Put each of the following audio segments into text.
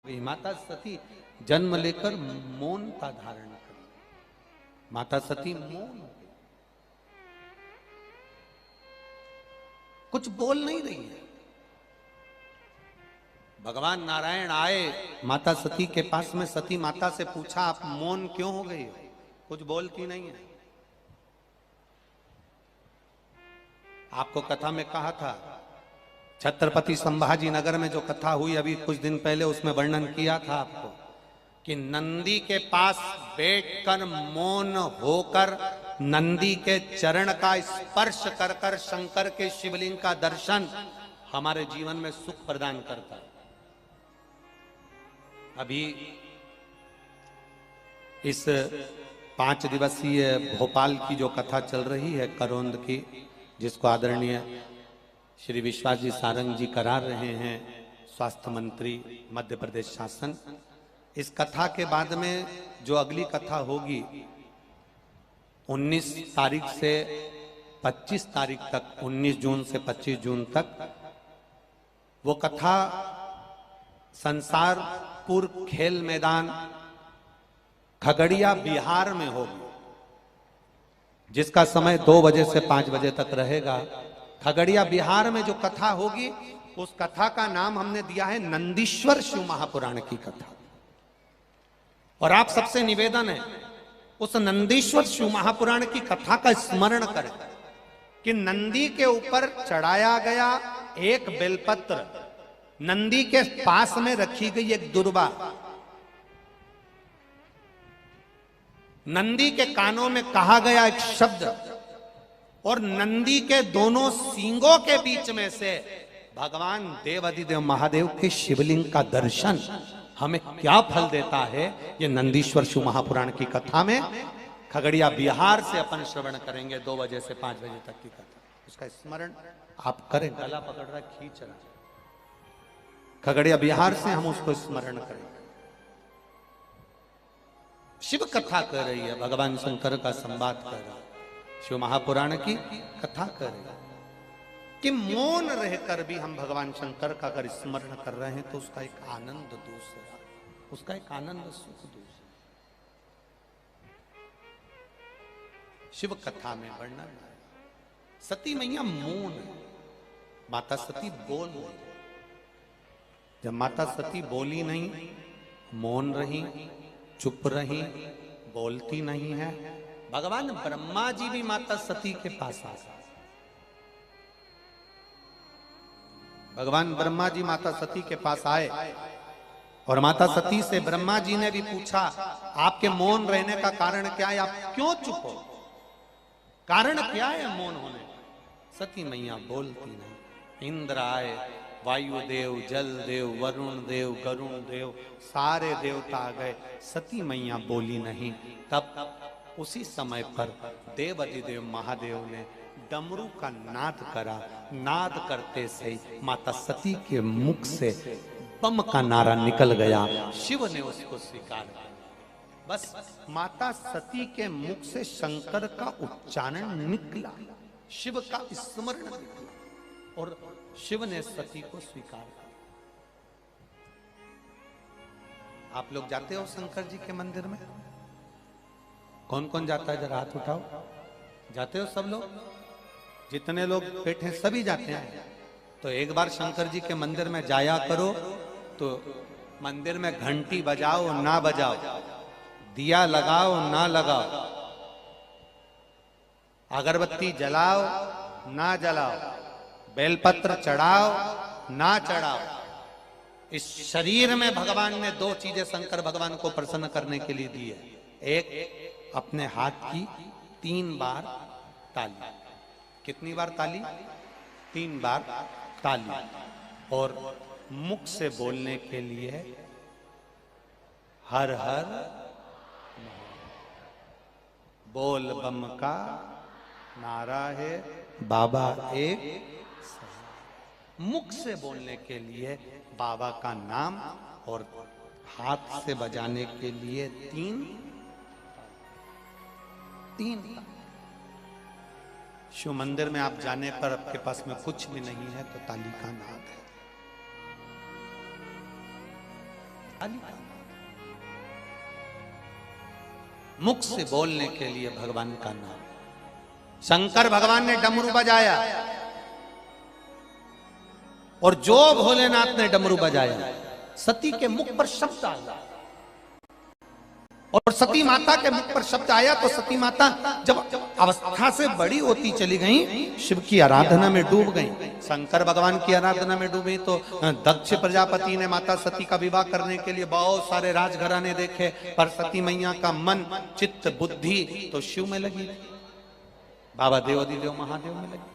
माता सती जन्म लेकर मौनता धारण कर, माता सती मौन, कुछ बोल नहीं रही है। भगवान नारायण आए माता सती के पास में, सती माता से पूछा आप मौन क्यों हो गई हो, कुछ बोलती नहीं है। आपको कथा में कहा था, छत्रपति संभाजी नगर में जो कथा हुई अभी कुछ दिन पहले, उसमें वर्णन किया था आपको कि नंदी के पास बैठकर मौन होकर नंदी के चरण का स्पर्श कर कर शंकर के शिवलिंग का दर्शन हमारे जीवन में सुख प्रदान करता है। अभी इस 5 दिवसीय भोपाल की जो कथा चल रही है करोंद की, जिसको आदरणीय श्री विश्वास जी सारंग जी करा रहे हैं, स्वास्थ्य मंत्री मध्य प्रदेश शासन, इस कथा के बाद में जो अगली कथा होगी 19 तारीख से 25 तारीख तक, 19 जून से 25 जून तक, वो कथा संसारपुर खेल मैदान खगड़िया बिहार में होगी, जिसका समय 2 बजे से 5 बजे तक रहेगा। खगड़िया बिहार में जो कथा होगी उस कथा का नाम हमने दिया है नंदीश्वर शिव महापुराण की कथा। और आप सबसे निवेदन है उस नंदीश्वर शिव महापुराण की कथा का स्मरण करें कि नंदी के ऊपर चढ़ाया गया एक बेलपत्र, नंदी के पास में रखी गई एक दुर्वा, नंदी के कानों में कहा गया एक शब्द, और नंदी के दोनों सींगों के बीच में से भगवान देवाधिदेव महादेव के शिवलिंग का दर्शन हमें क्या फल देता है, ये नंदीश्वर शिव महापुराण की कथा में खगड़िया बिहार से अपन श्रवण करेंगे 2 बजे से 5 बजे तक की कथा। उसका स्मरण आप करें, गला पकड़ रहा, खींच रहा, खगड़िया बिहार से हम उसको स्मरण करेंगे। शिव कथा कर रही है, भगवान शंकर का संवाद कर रहा है, शिव महापुराण की कथा कर रही है कि मौन रहकर भी हम भगवान शंकर का अगर स्मरण कर रहे हैं तो उसका एक आनंद दूसरा, उसका एक आनंद सुख दूसरा। शिव कथा में वर्णन है, सती मैया मौन है, माता सती बोल नहीं। जब माता सती बोली नहीं, मौन रही, चुप रही, बोलती नहीं है, भगवान ब्रह्मा जी भी माता सती के पास आ गए। भगवान ब्रह्मा जी माता सती के पास आए और माता सती से ब्रह्मा जी ने भी पूछा आपके मौन रहने का कारण क्या है, आप क्यों चुप हो, कारण क्या है मौन होने का। सती मैया बोलती नहीं। इंद्र आए, वायुदेव, जल देव, वरुण देव, गरुण देव, सारे देवता आ गए, सती मैया बोली नहीं। तब उसी समय पर देवाधिदेव महादेव ने डमरू का नाद करा, नाद करते से माता सती के मुख से बम का नारा निकल गया, शिव ने उसको स्वीकार किया। बस माता सती के मुख से शंकर का उच्चारण निकला, शिव का स्मरण निकला और शिव ने सती को स्वीकार किया। आप लोग जाते हो शंकर जी के मंदिर में? कौन कौन जाता है, जरा हाथ उठाओ। जाते हो सब लोग? जितने लोग बैठे सभी जाते हैं। तो एक बार शंकर जी के मंदिर में जाया करो, तो मंदिर में घंटी बजाओ ना बजाओ, दिया लगाओ ना लगाओ, अगरबत्ती जलाओ ना जलाओ, बेलपत्र चढ़ाओ ना चढ़ाओ, इस शरीर में भगवान ने 2 चीजें शंकर भगवान को प्रसन्न करने के लिए दी है। एक अपने हाथ की 3 बार ताली, कितनी बार ताली? 3 बार ताली, और मुख से बोलने के लिए हर हर बोल बम का नारा है, बाबा एक। मुख से बोलने के लिए बाबा का नाम और हाथ से बजाने के लिए 3 शिव मंदिर में आप जाने पर आपके पास में कुछ भी नहीं है तो ताली का नाद है। मुख से बोलने के लिए भगवान का नाम। शंकर भगवान ने डमरू बजाया और जो भोलेनाथ ने डमरू बजाया, सती के मुख पर शब्द आया और सती माता के मुख पर शब्द आया तो सती माता जब अवस्था से बड़ी होती चली गई, शिव की आराधना में डूब गई। शंकर भगवान की आराधना में डूबी तो दक्ष प्रजापति ने माता सती का विवाह करने के लिए बहुत सारे राजघराने देखे, पर सती मैया का मन चित्त बुद्धि तो शिव में लगी, बाबा देवाधिदेव महादेव में लगी।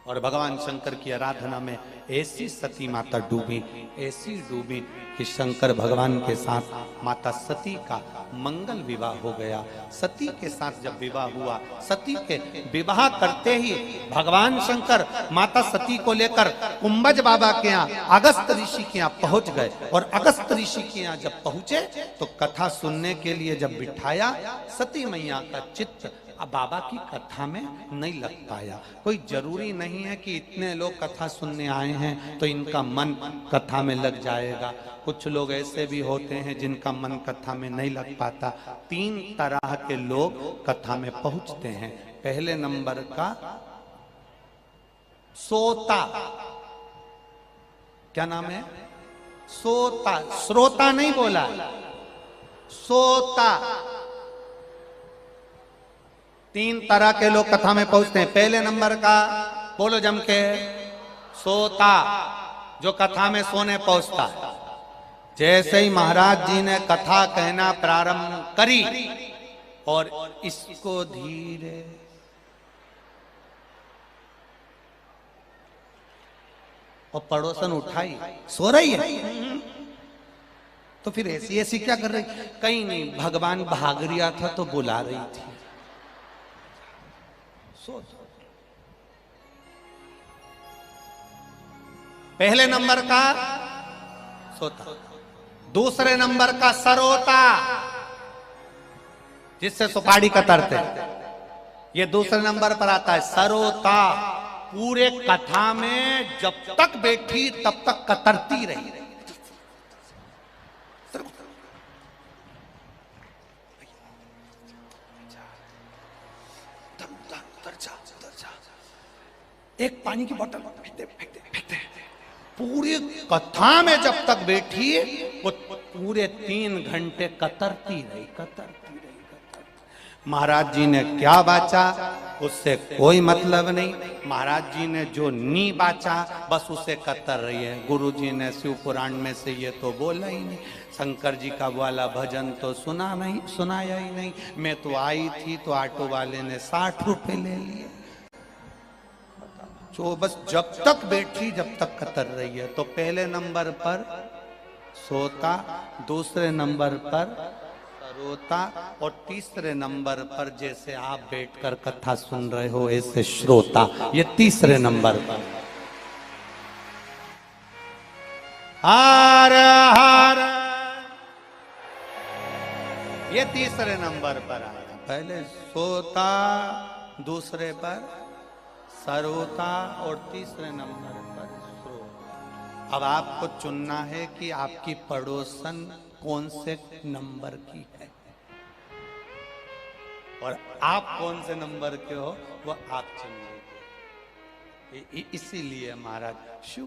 और भगवान शंकर की आराधना में ऐसी सती माता डूबी, ऐसी डूबी कि शंकर भगवान के साथ माता सती का मंगल विवाह हो गया। सती के साथ जब विवाह हुआ, सती के विवाह करते ही भगवान शंकर माता सती को लेकर कुंभज बाबा के यहाँ, अगस्त ऋषि के यहाँ पहुंच गए। और अगस्त ऋषि के यहाँ जब पहुंचे तो कथा सुनने के लिए जब बिठाया, सती मैया का चित्त अब बाबा की कथा में नहीं लग पाया। कोई जरूरी नहीं है कि इतने लोग कथा सुनने आए हैं तो इनका मन कथा में लग जाएगा। कुछ लोग ऐसे भी होते हैं जिनका मन कथा में नहीं लग पाता। 3 तरह के लोग कथा में पहुंचते हैं। पहले नंबर का सोता, क्या नाम है? सोता, श्रोता नहीं बोला, सोता। 3 तरह के लोग कथा में पहुंचते हैं। पहले नंबर का, बोलो जम के, सोता, जो कथा में सोने पहुंचता है। जैसे ही महाराज जी ने कथा कहना प्रारंभ करी और इसको धीरे और पड़ोसन उठाई, सो रही है तो फिर ऐसी ऐसी क्या कर रही? कहीं नहीं, भगवान भाग रिया था तो बुला रही थी। पहले नंबर का सोता, दूसरे नंबर का सरोता, जिससे सुपारी कतरते, ये दूसरे नंबर पर आता है। सरोता पूरे कथा में जब तक बैठी तब तक कतरती रही। एक पानी की बोतल फेंकते। पूरी कथा में जब तक बैठी वो पूरे 3 घंटे कतरती रही। महाराज जी ने क्या बाचा उससे कोई मतलब नहीं। महाराज जी ने जो नी बाचा बस उसे कतर रही है। गुरु जी ने शिव पुराण में से ये तो बोला ही नहीं। शंकर जी का वाला भजन तो सुनाया ही नहीं। मैं तो आई थी तो ऑटो वाले ने 60 रुपए ले लिए। तो बस जब तक बैठी जब तक कतर रही है। तो पहले नंबर पर सोता, दूसरे नंबर पर सरोता और तीसरे नंबर पर जैसे आप बैठकर कथा सुन रहे हो ऐसे श्रोता। ये तीसरे नंबर पर। हर हर, ये तीसरे नंबर पर आया। पहले सोता, दूसरे पर सरोता और तीसरे नंबर पर श्रोता। अब आपको चुनना है कि आपकी पड़ोसन कौन से नंबर की है और आप कौन से नंबर के हो, वो आप चुन लीजिए। इसीलिए महाराज शिव